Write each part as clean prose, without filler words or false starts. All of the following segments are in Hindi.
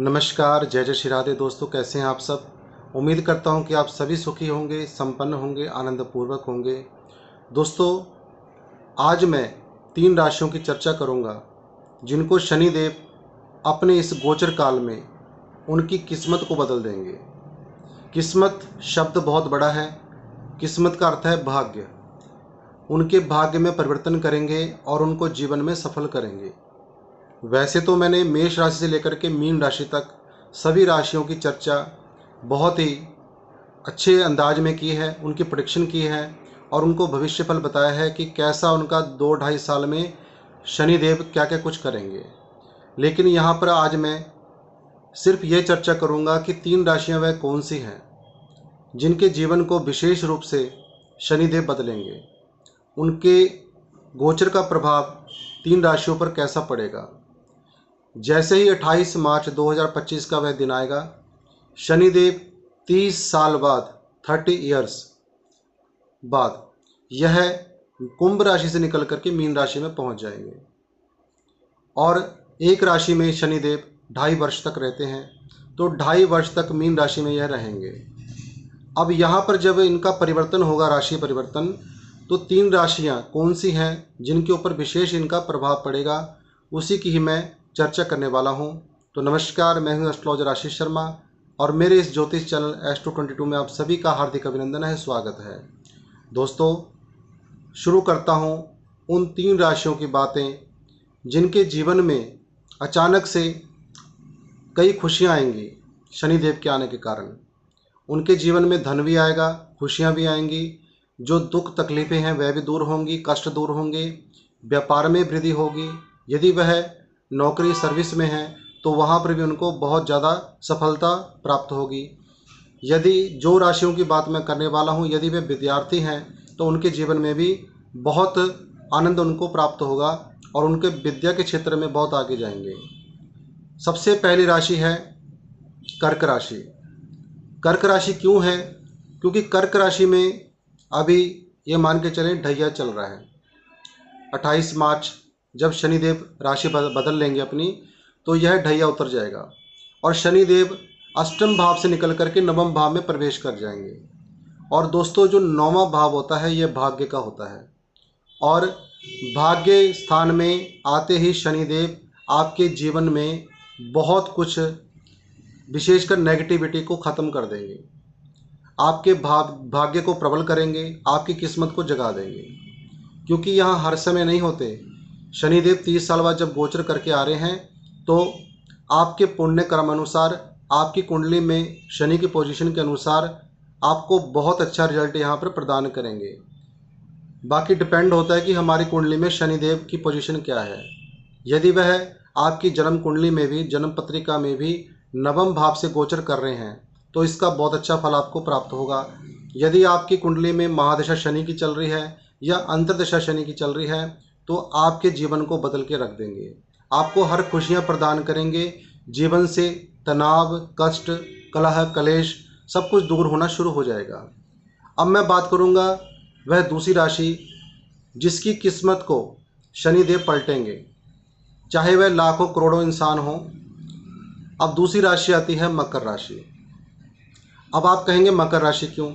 नमस्कार, जय जय श्री राधे। दोस्तों, कैसे हैं आप सब। उम्मीद करता हूं कि आप सभी सुखी होंगे, संपन्न होंगे, आनंदपूर्वक होंगे। दोस्तों, आज मैं 3 राशियों की चर्चा करूंगा जिनको शनिदेव अपने इस गोचर काल में उनकी किस्मत को बदल देंगे। किस्मत शब्द बहुत बड़ा है। किस्मत का अर्थ है भाग्य। उनके भाग्य में परिवर्तन करेंगे और उनको जीवन में सफल करेंगे। वैसे तो मैंने मेष राशि से लेकर के मीन राशि तक सभी राशियों की चर्चा बहुत ही अच्छे अंदाज में की है, उनकी प्रेडिक्शन की है और उनको भविष्य फल बताया है कि कैसा उनका 2-2.5 साल में शनिदेव क्या क्या कुछ करेंगे। लेकिन यहाँ पर आज मैं सिर्फ ये चर्चा करूँगा कि 3 राशियाँ वह कौन सी हैं जिनके जीवन को विशेष रूप से शनिदेव बदलेंगे। उनके गोचर का प्रभाव 3 राशियों पर कैसा पड़ेगा। जैसे ही 28 मार्च 2025 का वह दिन आएगा, शनिदेव 30 साल बाद 30 इयर्स बाद यह कुंभ राशि से निकल करके मीन राशि में पहुंच जाएंगे और एक राशि में शनिदेव 2.5 वर्ष तक रहते हैं, तो 2.5 वर्ष तक मीन राशि में यह रहेंगे। अब यहाँ पर जब इनका परिवर्तन होगा, राशि परिवर्तन, तो 3 राशियाँ कौन सी हैं जिनके ऊपर विशेष इनका प्रभाव पड़ेगा, उसी की ही मैं चर्चा करने वाला हूं। तो नमस्कार, मैं हूं एस्ट्रोलॉजर आशीष शर्मा और मेरे इस ज्योतिष चैनल एस्ट्रो22 में आप सभी का हार्दिक अभिनंदन है, स्वागत है। दोस्तों, शुरू करता हूं उन 3 राशियों की बातें जिनके जीवन में अचानक से कई खुशियां आएंगी शनिदेव के आने के कारण। उनके जीवन में धन भी आएगा, खुशियां भी आएंगी, जो दुख तकलीफ़ें हैं वह भी दूर होंगी, कष्ट दूर होंगे, व्यापार में वृद्धि होगी। यदि वह नौकरी सर्विस में है तो वहाँ पर भी उनको बहुत ज़्यादा सफलता प्राप्त होगी। यदि जो राशियों की बात मैं करने वाला हूँ, यदि वे विद्यार्थी हैं तो उनके जीवन में भी बहुत आनंद उनको प्राप्त होगा और उनके विद्या के क्षेत्र में बहुत आगे जाएंगे। सबसे पहली राशि है कर्क राशि। कर्क राशि क्यों है? क्योंकि कर्क राशि में अभी ये मान के चलें ढैया चल रहा है। 28 मार्च जब शनिदेव राशि बदल लेंगे अपनी, तो यह ढैया उतर जाएगा और शनिदेव अष्टम भाव से निकल करके नवम भाव में प्रवेश कर जाएंगे। और दोस्तों, जो 9वां भाव होता है यह भाग्य का होता है और भाग्य स्थान में आते ही शनिदेव आपके जीवन में बहुत कुछ, विशेषकर नेगेटिविटी को ख़त्म कर देंगे। आपके भाग्य को प्रबल करेंगे, आपकी किस्मत को जगा देंगे। क्योंकि यहाँ हर समय नहीं होते। शनिदेव 30 साल बाद जब गोचर करके आ रहे हैं तो आपके पुण्य कर्म अनुसार, आपकी कुंडली में शनि की पोजीशन के अनुसार आपको बहुत अच्छा रिजल्ट यहाँ पर प्रदान करेंगे। बाकी डिपेंड होता है कि हमारी कुंडली में शनिदेव की पोजीशन क्या है। यदि वह आपकी जन्म कुंडली में भी, जन्म पत्रिका में भी नवम भाव से गोचर कर रहे हैं तो इसका बहुत अच्छा फल आपको प्राप्त होगा। यदि आपकी कुंडली में महादशा शनि की चल रही है या अंतर्दशा शनि की चल रही है तो आपके जीवन को बदल के रख देंगे। आपको हर खुशियां प्रदान करेंगे। जीवन से तनाव, कष्ट, कलह, कलेश सब कुछ दूर होना शुरू हो जाएगा। अब मैं बात करूंगा वह दूसरी राशि जिसकी किस्मत को शनिदेव पलटेंगे, चाहे वह लाखों करोड़ों इंसान हो। अब दूसरी राशि आती है मकर राशि। अब आप कहेंगे मकर राशि क्यों?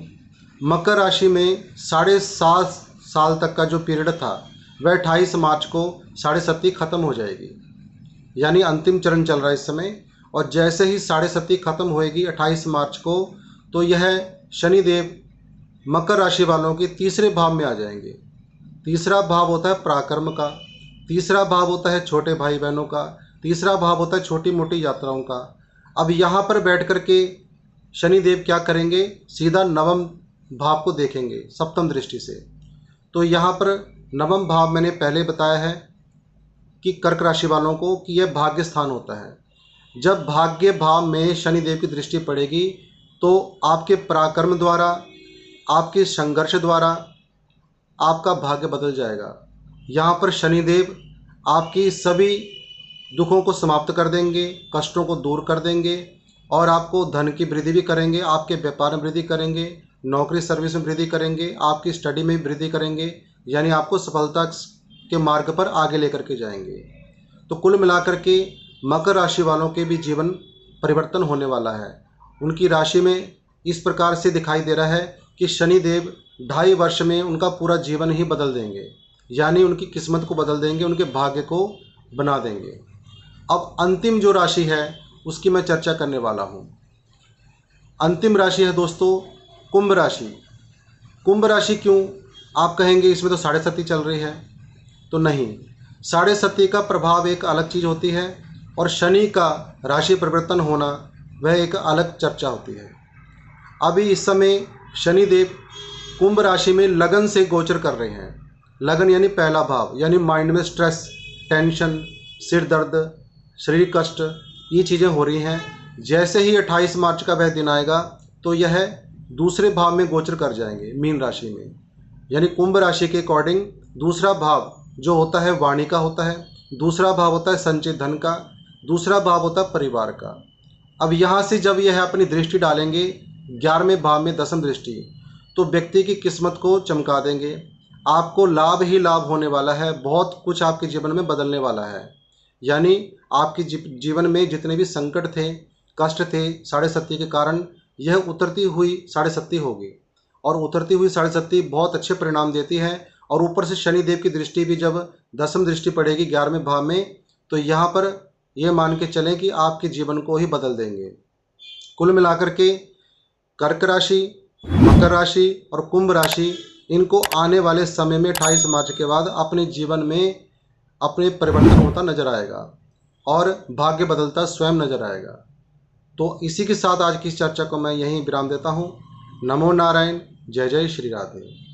मकर राशि में 7.5 साल तक का जो पीरियड था वह 28 मार्च को 7.5 ख़त्म हो जाएगी, यानी अंतिम चरण चल रहा है इस समय। और जैसे ही 7.5 ख़त्म होएगी 28 मार्च को, तो यह शनिदेव मकर राशि वालों के तीसरे भाव में आ जाएंगे। तीसरा भाव होता है पराक्रम का, तीसरा भाव होता है छोटे भाई बहनों का, तीसरा भाव होता है छोटी मोटी यात्राओं का। अब यहाँ पर बैठ कर के शनिदेव क्या करेंगे? सीधा नवम भाव को देखेंगे सप्तम दृष्टि से। तो यहाँ पर नवम भाव मैंने पहले बताया है कि कर्क राशि वालों को कि यह भाग्य स्थान होता है। जब भाग्य भाव में शनिदेव की दृष्टि पड़ेगी तो आपके पराक्रम द्वारा, आपके संघर्ष द्वारा आपका भाग्य बदल जाएगा। यहाँ पर शनिदेव आपकी सभी दुखों को समाप्त कर देंगे, कष्टों को दूर कर देंगे और आपको धन की वृद्धि भी करेंगे, आपके व्यापार में वृद्धि करेंगे, नौकरी सर्विस में वृद्धि करेंगे, आपकी स्टडी में वृद्धि करेंगे, यानी आपको सफलता के मार्ग पर आगे लेकर के जाएंगे। तो कुल मिलाकर के मकर राशि वालों के भी जीवन परिवर्तन होने वाला है। उनकी राशि में इस प्रकार से दिखाई दे रहा है कि शनिदेव 2.5 वर्ष में उनका पूरा जीवन ही बदल देंगे, यानी उनकी किस्मत को बदल देंगे, उनके भाग्य को बना देंगे। अब अंतिम जो राशि है उसकी मैं चर्चा करने वाला हूँ। अंतिम राशि है दोस्तों कुंभ राशि। कुंभ राशि क्यों? आप कहेंगे इसमें तो साढ़े सती चल रही है। तो नहीं, साढ़े सती का प्रभाव एक अलग चीज़ होती है और शनि का राशि परिवर्तन होना वह एक अलग चर्चा होती है। अभी इस समय शनिदेव कुंभ राशि में लगन से गोचर कर रहे हैं। लगन यानी पहला भाव, यानी माइंड में स्ट्रेस, टेंशन, सिर दर्द, शरीर कष्ट, ये चीज़ें हो रही हैं। जैसे ही 28 मार्च का वह दिन आएगा तो यह दूसरे भाव में गोचर कर जाएंगे, मीन राशि में। यानी कुंभ राशि के अकॉर्डिंग दूसरा भाव जो होता है वाणी का होता है, दूसरा भाव होता है संचित धन का, दूसरा भाव होता है परिवार का। अब यहाँ से जब यह अपनी दृष्टि डालेंगे 11वें भाव में, 10वीं दृष्टि, तो व्यक्ति की किस्मत को चमका देंगे। आपको लाभ ही लाभ होने वाला है, बहुत कुछ आपके जीवन में बदलने वाला है। यानी आपके जीवन में जितने भी संकट थे, कष्ट थे साढ़े सती के कारण, यह उतरती हुई साढ़े सती होगी। और उतरती हुई साढ़े सती बहुत अच्छे परिणाम देती है। और ऊपर से शनिदेव की दृष्टि भी जब 10वीं दृष्टि पड़ेगी 11वें भाव में, तो यहाँ पर यह मान के चलें कि आपके जीवन को ही बदल देंगे। कुल मिलाकर के कर्क राशि, मकर राशि और कुंभ राशि, इनको आने वाले समय में 28 मार्च के बाद अपने जीवन में अपने परिवर्तन होता नजर आएगा और भाग्य बदलता स्वयं नजर आएगा। तो इसी के साथ आज की इस चर्चा को मैं यहीं विराम देता हूँ। नमो नारायण, जय जय श्री राधे।